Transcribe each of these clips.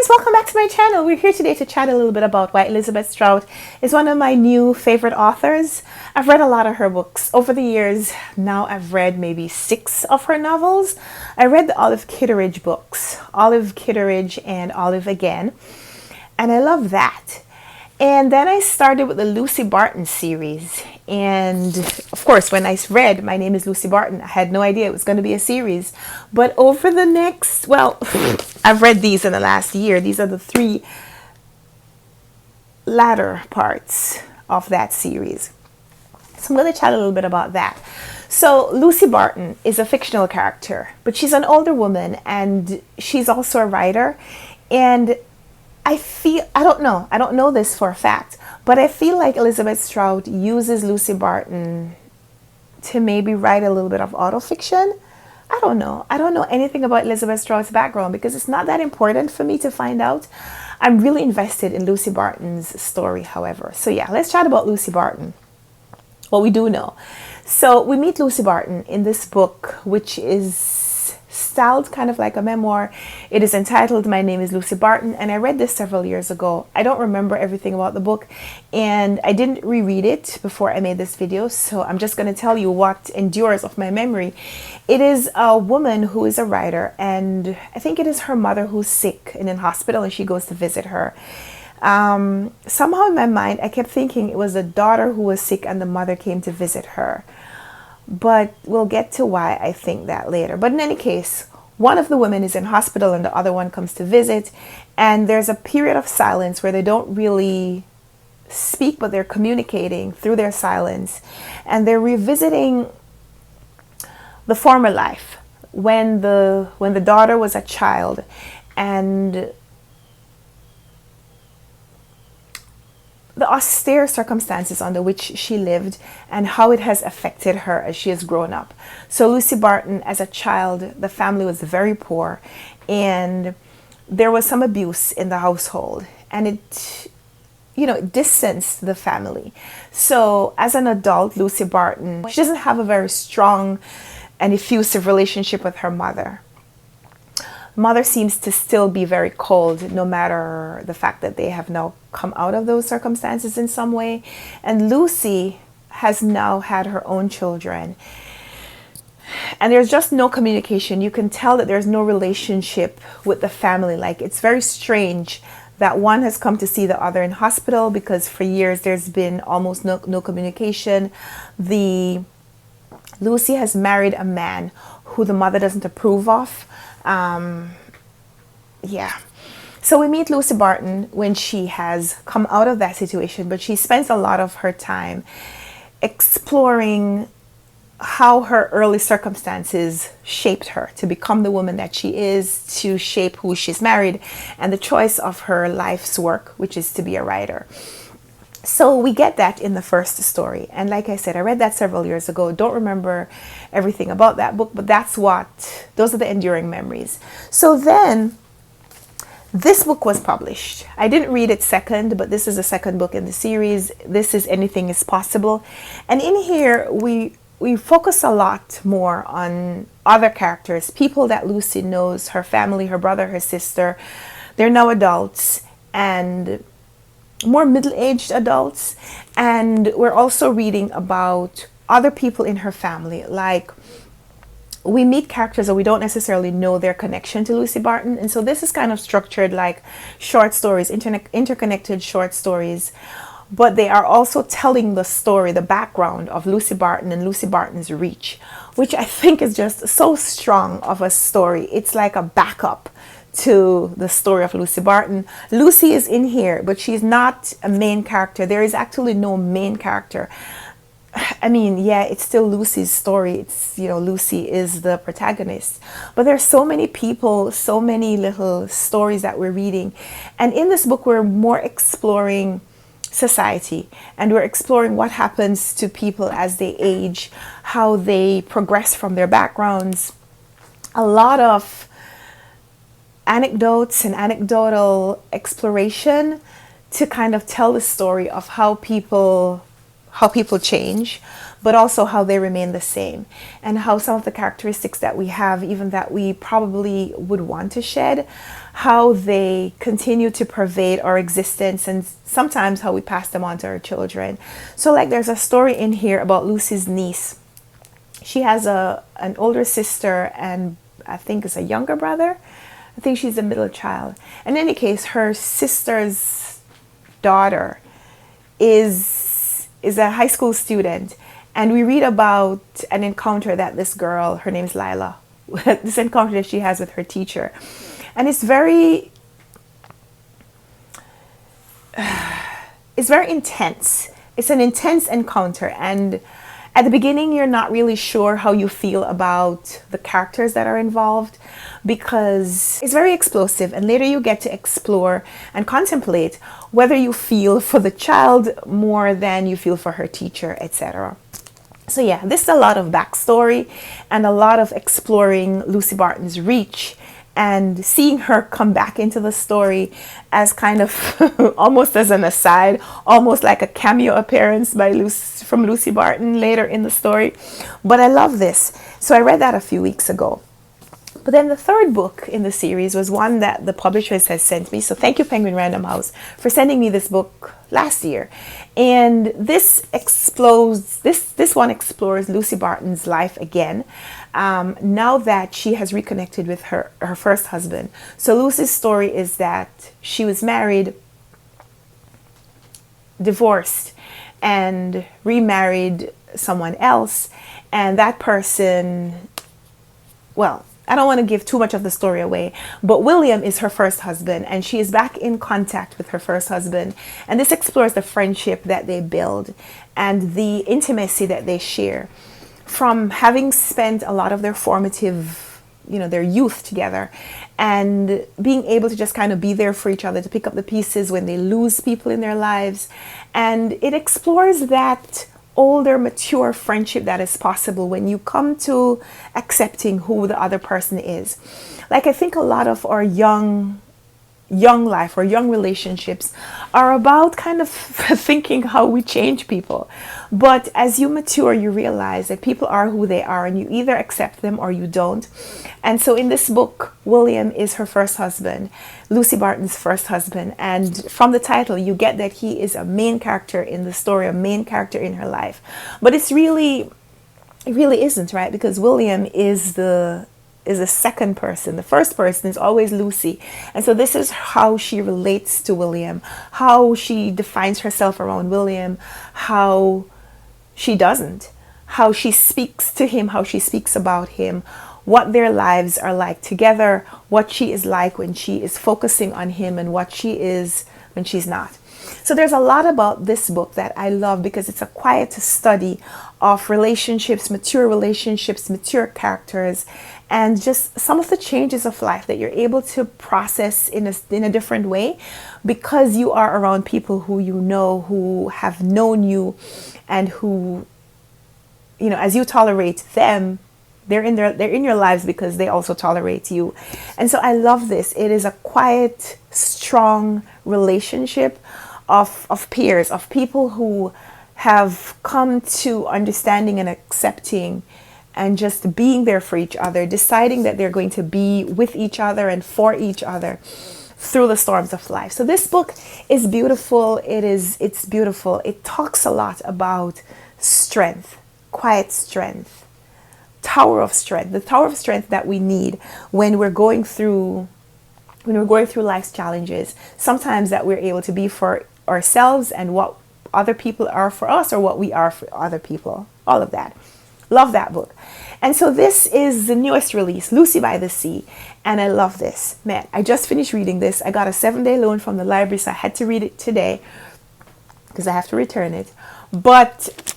guys, welcome back to my channel. We're here today to chat a little bit about why Elizabeth Strout is one of my new favorite authors. I've read a lot of her books over the years. Now I've read maybe 6 of her novels. I read the Olive Kitteridge books, Olive Kitteridge and Olive Again, and I love that. And then I started with the Lucy Barton series. And of course, when I read My Name is Lucy Barton, I had no idea it was going to be a series. But over the next, well, I've read these in the last year. These are the 3 latter parts of that series. So I'm going to chat a little bit about that. So Lucy Barton is a fictional character, but she's an older woman and she's also a writer. And I don't know this for a fact, but I feel like Elizabeth Strout uses Lucy Barton to maybe write a little bit of autofiction. I don't know anything about Elizabeth Strout's background because it's not that important for me to find out. I'm really invested in Lucy Barton's story, however. So yeah, let's chat about Lucy Barton. What we do know. So we meet Lucy Barton in this book, which is styled kind of like a memoir. It is entitled My Name is Lucy Barton, and I read this several years ago. I don't remember everything about the book, and I didn't reread it before I made this video, so I'm just going to tell you what endures of my memory. It is a woman who is a writer, and I think it is her mother who's sick and in hospital, and she goes to visit her. Somehow in my mind, I kept thinking it was the daughter who was sick and the mother came to visit her. But we'll get to why I think that later. But in any case, one of the women is in hospital and the other one comes to visit. And there's a period of silence where they don't really speak, but they're communicating through their silence. And they're revisiting the former life when the daughter was a child and the austere circumstances under which she lived and how it has affected her as she has grown up. So Lucy Barton, as a child, the family was very poor and there was some abuse in the household, and it distanced the family. So as an adult, Lucy Barton, she doesn't have a very strong and effusive relationship with her mother. Mother seems to still be very cold, no matter the fact that they have now come out of those circumstances in some way. And Lucy has now had her own children. And there's just no communication. You can tell that there's no relationship with the family. Like, it's very strange that one has come to see the other in hospital because for years there's been almost no communication. Lucy has married a man who the mother doesn't approve of. So we meet Lucy Barton when she has come out of that situation, but she spends a lot of her time exploring how her early circumstances shaped her to become the woman that she is, to shape who she's married, and the choice of her life's work, which is to be a writer. So we get that in the first story. And like I said, I read that several years ago. Don't remember everything about that book, but those are the enduring memories. So then this book was published. I didn't read it second, but this is the second book in the series. This is Anything is Possible. And in here, we focus a lot more on other characters, people that Lucy knows, her family, her brother, her sister. They're now adults and more middle-aged adults, and we're also reading about other people in her family. Like, we meet characters that we don't necessarily know their connection to Lucy Barton, and so this is kind of structured like short stories, interconnected short stories, but they are also telling the story, the background of Lucy Barton and Lucy Barton's reach, which I think is just so strong of a story. It's like a backup to the story of Lucy Barton. Lucy is in here, but she's not a main character. There is actually no main character. I mean, yeah, it's still Lucy's story. It's, Lucy is the protagonist. But there's so many people, so many little stories that we're reading. And in this book, we're more exploring society, and we're exploring what happens to people as they age, how they progress from their backgrounds. A lot of anecdotes and anecdotal exploration to kind of tell the story of how people change, but also how they remain the same, and how some of the characteristics that we have, even that we probably would want to shed, how they continue to pervade our existence, and sometimes how we pass them on to our children. So like there's a story in here about Lucy's niece. She has an older sister and I think it's a younger brother. I think she's the middle child. In any case, her sister's daughter is a high school student, and we read about an encounter that this girl, her name's Lila, this encounter that she has with her teacher, and it's very intense. It's an intense encounter, and at the beginning, you're not really sure how you feel about the characters that are involved because it's very explosive. And later you get to explore and contemplate whether you feel for the child more than you feel for her teacher, etc. So yeah, this is a lot of backstory and a lot of exploring Lucy Barton's reach and seeing her come back into the story as kind of almost as an aside, almost like a cameo appearance from Lucy Barton later in the story. But I love this. So I read that a few weeks ago. But then the third book in the series was one that the publishers has sent me. So thank you, Penguin Random House, for sending me this book last year. And this one explores Lucy Barton's life again, now that she has reconnected with her first husband. So Lucy's story is that she was married, divorced, and remarried someone else. And that person, well, I don't want to give too much of the story away, but William is her first husband, and she is back in contact with her first husband. And this explores the friendship that they build and the intimacy that they share from having spent a lot of their formative, their youth together, and being able to just kind of be there for each other, to pick up the pieces when they lose people in their lives. And it explores that older, mature friendship that is possible when you come to accepting who the other person is. Like, I think a lot of our young life or young relationships are about kind of thinking how we change people. But as you mature, you realize that people are who they are, and you either accept them or you don't. And so in this book, William is her first husband, Lucy Barton's first husband. And from the title, you get that he is a main character in the story, a main character in her life. But it really isn't, right? Because William is the second person. The first person is always Lucy. And so this is how she relates to William, how she defines herself around William, how she doesn't, how she speaks to him, how she speaks about him, what their lives are like together, what she is like when she is focusing on him, and what she is when she's not. So there's a lot about this book that I love because it's a quiet study of relationships, mature characters, and just some of the changes of life that you're able to process in a different way because you are around people who you know, who have known you, and who, as you tolerate them, they're in your lives because they also tolerate you. And so I love this. It is a quiet, strong relationship of peers, of people who have come to understanding and accepting and just being there for each other, deciding that they're going to be with each other and for each other through the storms of life. So this book is beautiful. It's beautiful. It talks a lot about strength, quiet strength, tower of strength, the tower of strength that we need when we're going through life's challenges. Sometimes that we're able to be for ourselves and what other people are for us, or what we are for other people. All of that. Love that book. And so this is the newest release, Lucy by the Sea. And I love this. Man, I just finished reading this. I got a 7-day loan from the library, so I had to read it today because I have to return it. But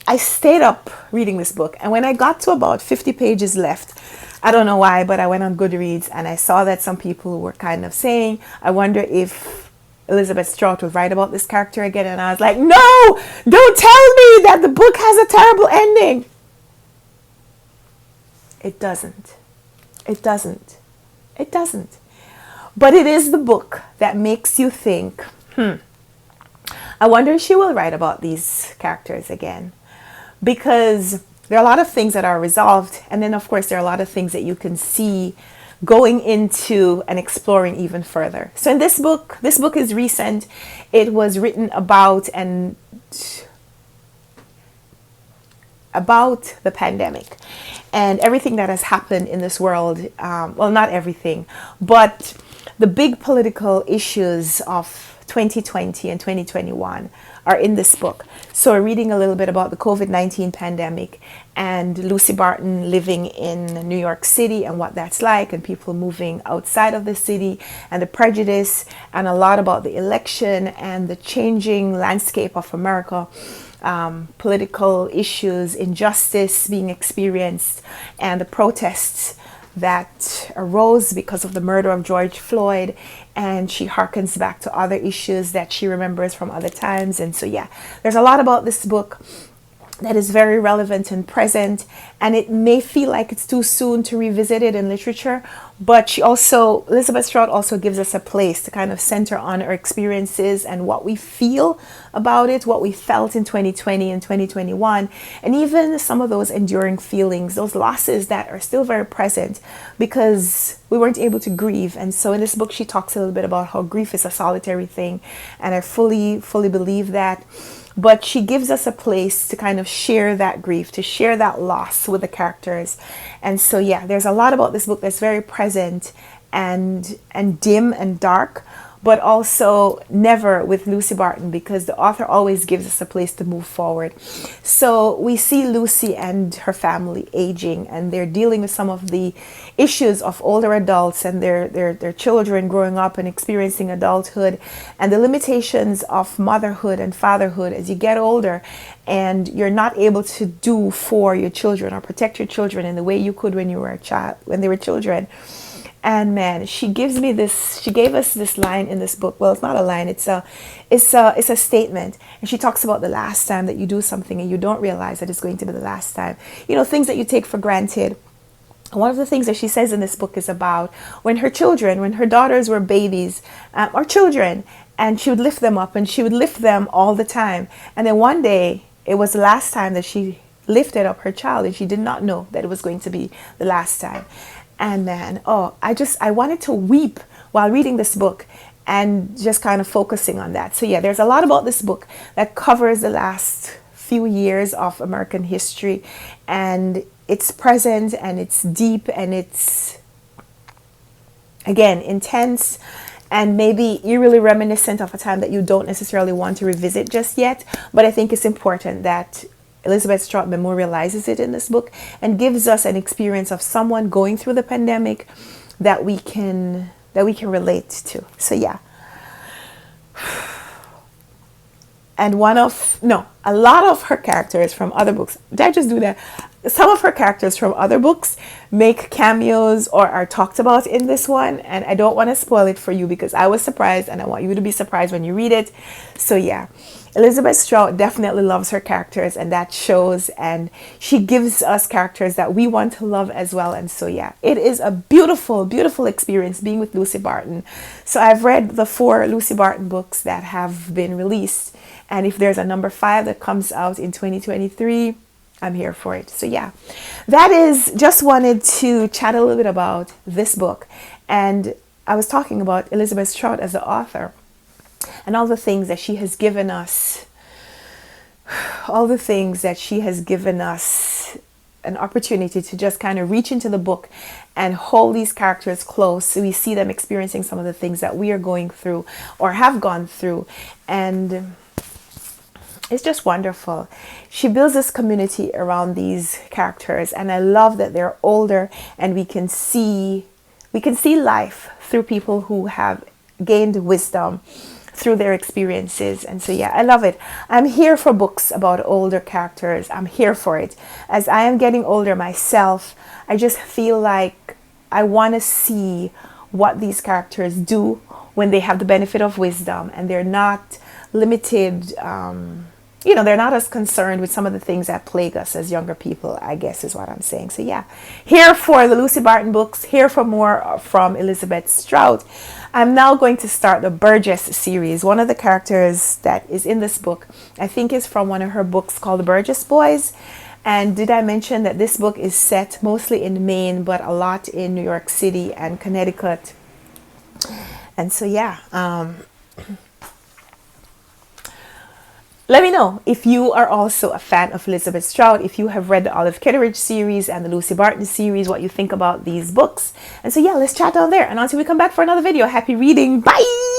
I stayed up reading this book. And when I got to about 50 pages left, I don't know why, but I went on Goodreads and I saw that some people were kind of saying, I wonder if Elizabeth Strout would write about this character again. And I was like, no, don't tell me that the book has a terrible ending. It doesn't. It doesn't. It doesn't. But it is the book that makes you think, I wonder if she will write about these characters again. because there are a lot of things that are resolved, and then of course there are a lot of things that you can see going into and exploring even further. So in this book is recent. It was written about the pandemic and everything that has happened in this world. Well, not everything, but the big political issues of 2020 and 2021 are in this book. So we're reading a little bit about the COVID-19 pandemic and Lucy Barton living in New York City and what that's like, and people moving outside of the city and the prejudice, and a lot about the election and the changing landscape of America. Political issues, injustice being experienced, and the protests that arose because of the murder of George Floyd. And she harkens back to other issues that she remembers from other times. And so, yeah, there's a lot about this book that is very relevant and present, and it may feel like it's too soon to revisit it in literature, but Elizabeth Strout also gives us a place to kind of center on our experiences and what we feel about it, what we felt in 2020 and 2021, and even some of those enduring feelings, those losses that are still very present because we weren't able to grieve. And so in this book, she talks a little bit about how grief is a solitary thing, and I fully believe that. But she gives us a place to kind of share that grief, to share that loss with the characters. And so, yeah, there's a lot about this book that's very present and dim and dark, but also never with Lucy Barton, because the author always gives us a place to move forward. So we see Lucy and her family aging, and they're dealing with some of the issues of older adults and their children growing up and experiencing adulthood, and the limitations of motherhood and fatherhood as you get older and you're not able to do for your children or protect your children in the way you could when you were a child, when they were children. And man, she gave us this line in this book. Well, it's not a line, it's a statement. And she talks about the last time that you do something and you don't realize that it's going to be the last time. You know, things that you take for granted. One of the things that she says in this book is about when her daughters were babies or children, and she would lift them up, and she would lift them all the time. And then one day, it was the last time that she lifted up her child, and she did not know that it was going to be the last time. And man, I wanted to weep while reading this book and just kind of focusing on that. So yeah, there's a lot about this book that covers the last few years of American history, and it's present and it's deep and it's, again, intense and maybe eerily reminiscent of a time that you don't necessarily want to revisit just yet. But I think it's important that Elizabeth Strout memorializes it in this book and gives us an experience of someone going through the pandemic that we can relate to. So yeah. And a lot of her characters from other books. Did I just do that? Some of her characters from other books make cameos or are talked about in this one, and I don't want to spoil it for you because I was surprised, and I want you to be surprised when you read it. So yeah, Elizabeth Strout definitely loves her characters, and that shows, and she gives us characters that we want to love as well. And so yeah, it is a beautiful, beautiful experience being with Lucy Barton. So I've read the 4 Lucy Barton books that have been released, and if there's a number 5 that comes out in 2023, I'm here for it. So yeah, just wanted to chat a little bit about this book. And I was talking about Elizabeth Strout as the author and all the things that she has given us, an opportunity to just kind of reach into the book and hold these characters close, so we see them experiencing some of the things that we are going through or have gone through. And it's just wonderful. She builds this community around these characters, and I love that they're older and we can see life through people who have gained wisdom through their experiences. And so yeah, I love it. I'm here for books about older characters. I'm here for it. As I am getting older myself, I just feel like I want to see what these characters do when they have the benefit of wisdom and they're not limited they're not as concerned with some of the things that plague us as younger people, I guess is what I'm saying. So yeah, here for the Lucy Barton books, here for more from Elizabeth Strout. I'm now going to start the Burgess series. One of the characters that is in this book, I think, is from one of her books called The Burgess Boys. And did I mention that this book is set mostly in Maine, but a lot in New York City and Connecticut? And so yeah, let me know if you are also a fan of Elizabeth Strout, if you have read the Olive Kitteridge series and the Lucy Barton series, what you think about these books. And so yeah, let's chat down there. And until we come back for another video, happy reading. Bye!